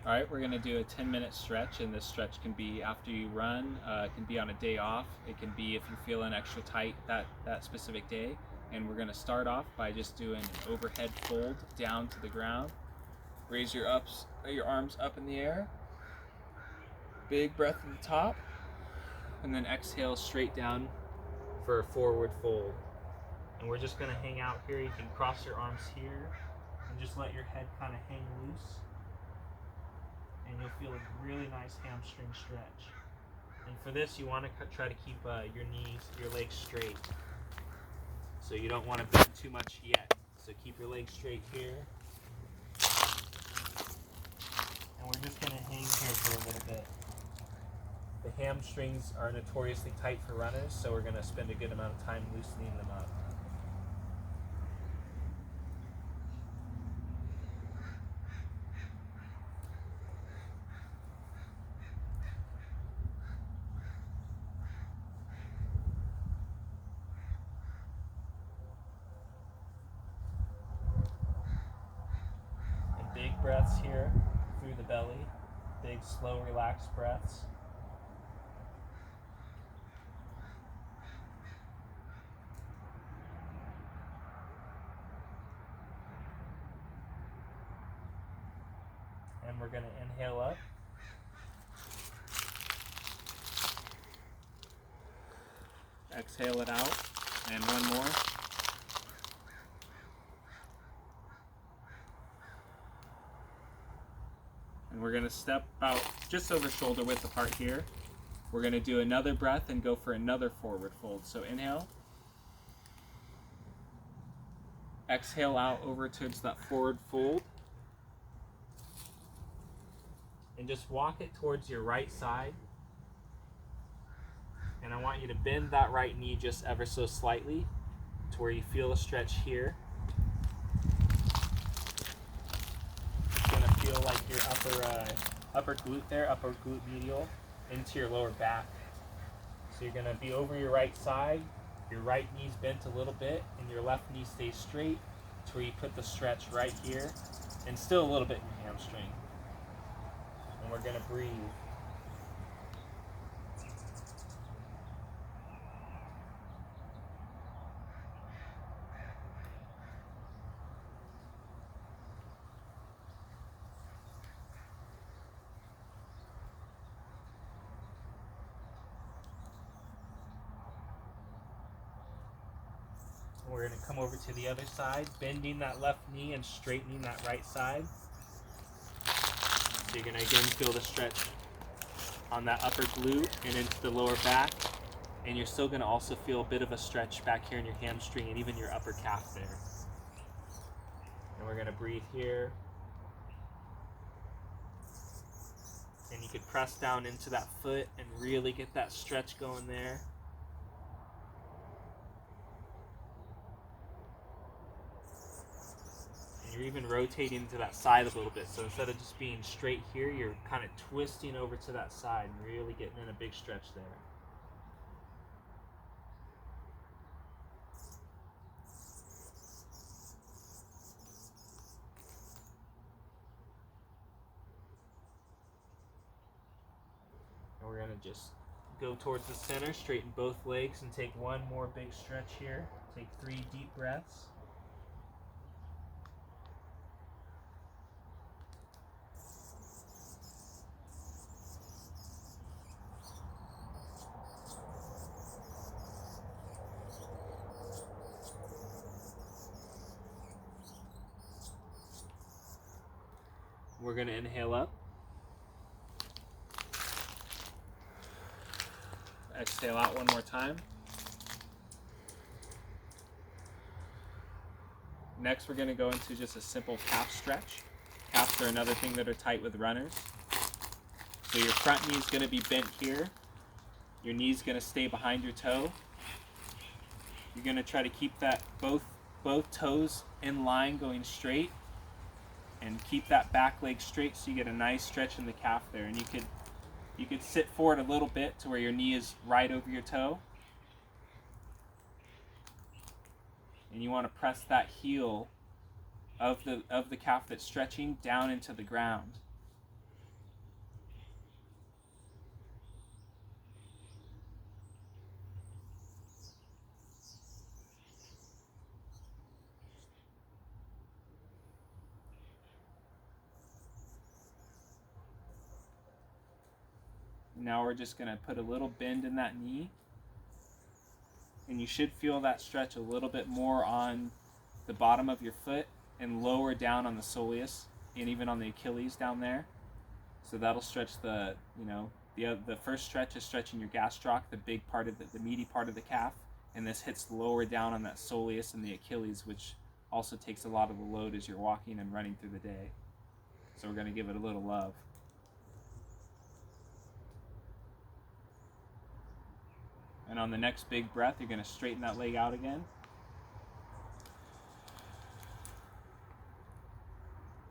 All right, we're gonna do a 10-minute stretch, and this stretch can be after you run, it can be on a day off, it can be if you're feeling extra tight that specific day. And we're gonna start off by just doing an overhead fold down to the ground. Raise your arms up in the air. Big breath at the top, and then exhale straight down for a forward fold. And we're just gonna hang out here. You can cross your arms here and just let your head kind of hang loose. And you'll feel a really nice hamstring stretch. And for this, you want to try to keep your legs straight. So you don't want to bend too much yet. So keep your legs straight here. And we're just going to hang here for a little bit. The hamstrings are notoriously tight for runners, so we're going to spend a good amount of time loosening them up. Big breaths here through the belly. Big, slow, relaxed breaths. And we're going to inhale up. Exhale it out. And one more. And we're going to step out just over shoulder width apart here. We're going to do another breath and go for another forward fold. So inhale. Exhale out over towards that forward fold. And just walk it towards your right side. And I want you to bend that right knee just ever so slightly to where you feel a stretch here. Feel like your upper glute there, upper glute medial, into your lower back. So you're going to be over your right side, your right knee's bent a little bit, and your left knee stays straight to where you put the stretch right here, and still a little bit in your hamstring. And we're going to breathe. We're going to come over to the other side, bending that left knee and straightening that right side. So you're going to again feel the stretch on that upper glute and into the lower back. And you're still going to also feel a bit of a stretch back here in your hamstring and even your upper calf there. And we're going to breathe here. And you could press down into that foot and really get that stretch going there. You're even rotating to that side a little bit. So instead of just being straight here, you're kind of twisting over to that side and really getting in a big stretch there. And we're going to just go towards the center, straighten both legs, and take one more big stretch here. Take 3 deep breaths. We're going to inhale up. Exhale out one more time. Next, we're going to go into just a simple calf stretch. Calves are another thing that are tight with runners. So your front knee is going to be bent here. Your knee's going to stay behind your toe. You're going to try to keep that both toes in line going straight. And keep that back leg straight so you get a nice stretch in the calf there. And you could sit forward a little bit to where your knee is right over your toe. And you want to press that heel of the calf that's stretching down into the ground. Now we're just going to put a little bend in that knee. And you should feel that stretch a little bit more on the bottom of your foot and lower down on the soleus and even on the Achilles down there. So that'll stretch the, the first stretch is stretching your gastroc, the big part of the meaty part of the calf. And this hits lower down on that soleus and the Achilles, which also takes a lot of the load as you're walking and running through the day. So we're going to give it a little love. And on the next big breath, you're going to straighten that leg out again.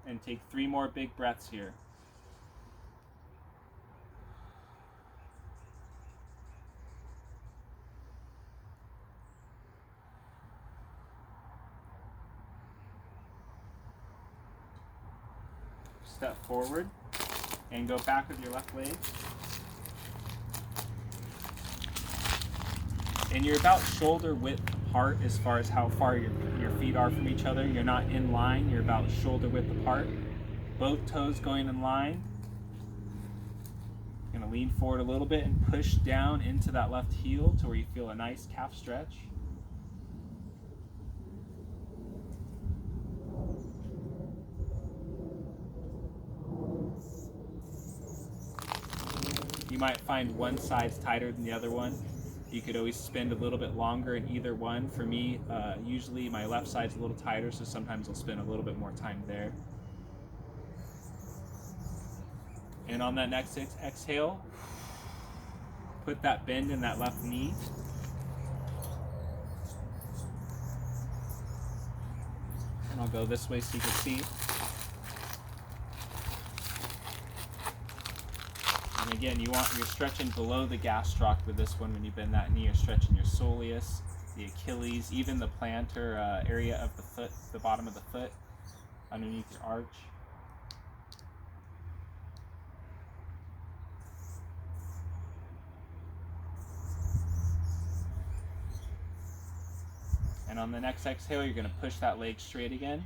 And take 3 more big breaths here. Step forward and go back with your left leg. And you're about shoulder width apart as far as how far your feet are from each other. You're not in line, you're about shoulder width apart. Both toes going in line. You're gonna lean forward a little bit and push down into that left heel to where you feel a nice calf stretch. You might find one side's tighter than the other one. You could always spend a little bit longer in either one. For me, usually my left side's a little tighter, so sometimes I'll spend a little bit more time there. And on that next exhale, put that bend in that left knee. And I'll go this way so you can see. And again, you're stretching below the gastroc with this one when you bend that knee. You're stretching your soleus, the Achilles, even the plantar area of the foot, the bottom of the foot, underneath your arch. And on the next exhale, you're going to push that leg straight again.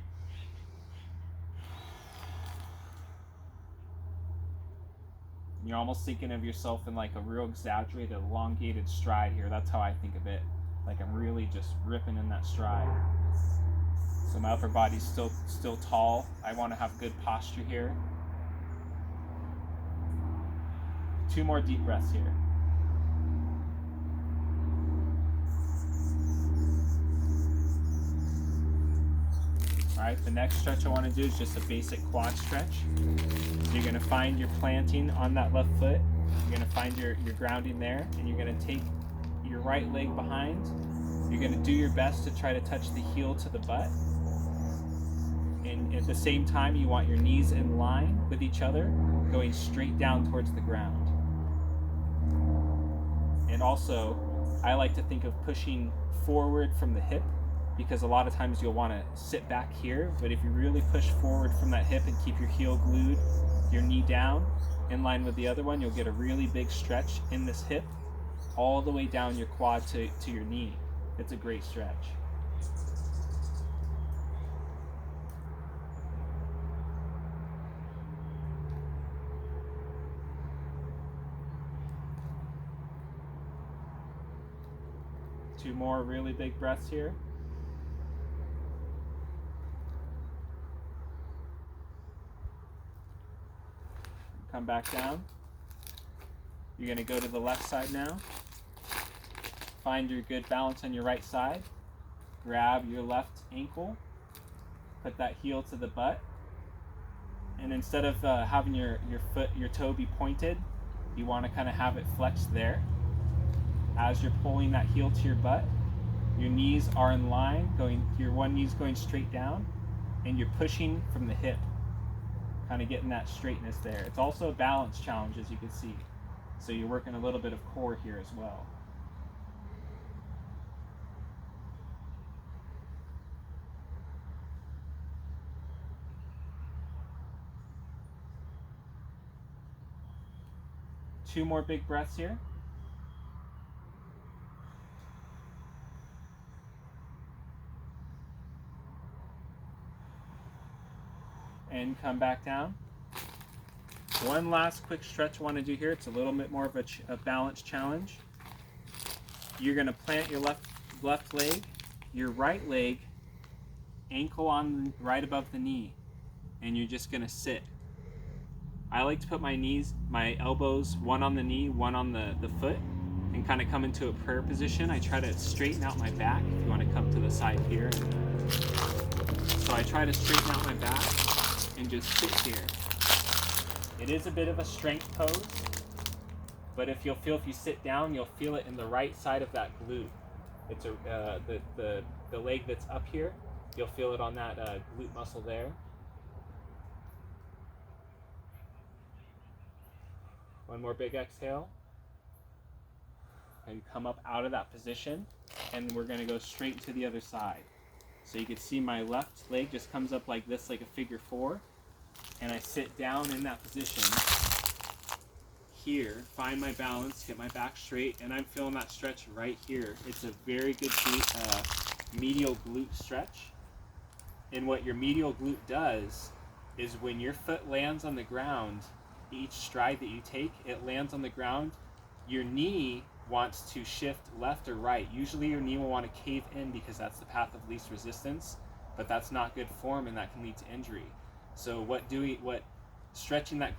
You're almost thinking of yourself in like a real exaggerated, elongated stride here. That's how I think of it. Like I'm really just ripping in that stride. So my upper body's still tall. I want to have good posture here. 2 more deep breaths here. All right, the next stretch I want to do is just a basic quad stretch. So you're going to find your planting on that left foot. You're going to find your grounding there, and you're going to take your right leg behind. You're going to do your best to try to touch the heel to the butt. And at the same time, you want your knees in line with each other, going straight down towards the ground. And also, I like to think of pushing forward from the hip, because a lot of times you'll want to sit back here, but if you really push forward from that hip and keep your heel glued, your knee down, in line with the other one, you'll get a really big stretch in this hip, all the way down your quad to your knee. It's a great stretch. Two more really big breaths here. Come back down. You're going to go to the left side now. Find your good balance on your right side. Grab your left ankle. Put that heel to the butt. And instead of having your toe be pointed, you want to kind of have it flexed there. As you're pulling that heel to your butt, your knees are in line, your one knee's going straight down, and you're pushing from the hip, kind of getting that straightness there. It's also a balance challenge, as you can see. So you're working a little bit of core here as well. Two more big breaths here. And come back down. One last quick stretch I want to do here. It's a little bit more of a balance challenge. You're going to plant your left leg, your right leg, ankle on right above the knee, and you're just going to sit. I like to put my elbows, one on the knee, one on the foot, and kind of come into a prayer position. I try to straighten out my back. If you want to come to the side here. So I try to straighten out my back and just sit here. It is a bit of a strength pose, but if you sit down, you'll feel it in the right side of that glute. It's the leg that's up here. You'll feel it on that glute muscle there. One more big exhale. And come up out of that position, and we're going to go straight to the other side. So you can see my left leg just comes up like this, like a figure 4, and I sit down in that position here, find my balance, get my back straight, and I'm feeling that stretch right here. It's a very good medial glute stretch. And what your medial glute does is when your foot lands on the ground, each stride that you take, it lands on the ground, your knee wants to shift left or right. Usually your knee will want to cave in because that's the path of least resistance, but that's not good form and that can lead to injury. So what stretching that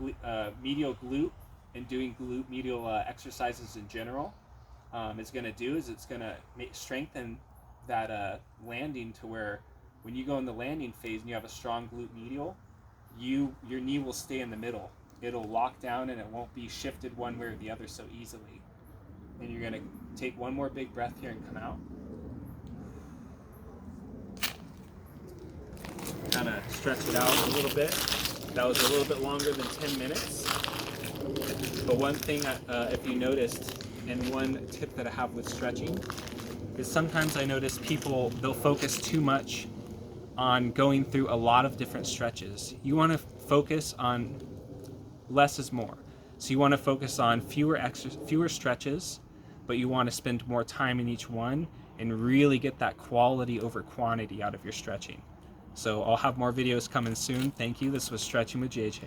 medial glute and doing glute medial exercises in general is going to do is it's going to strengthen that landing to where when you go in the landing phase and you have a strong glute medial, your knee will stay in the middle. It'll lock down and it won't be shifted one way or the other so easily. And you're going to take one more big breath here and come out. Kind of stretch it out a little bit. That was a little bit longer than 10 minutes. But one thing, if you noticed, and one tip that I have with stretching, is sometimes I notice people, they'll focus too much on going through a lot of different stretches. You want to focus on less is more. So you want to focus on fewer stretches, but you want to spend more time in each one and really get that quality over quantity out of your stretching. So I'll have more videos coming soon. Thank you. This was Stretching with JJ.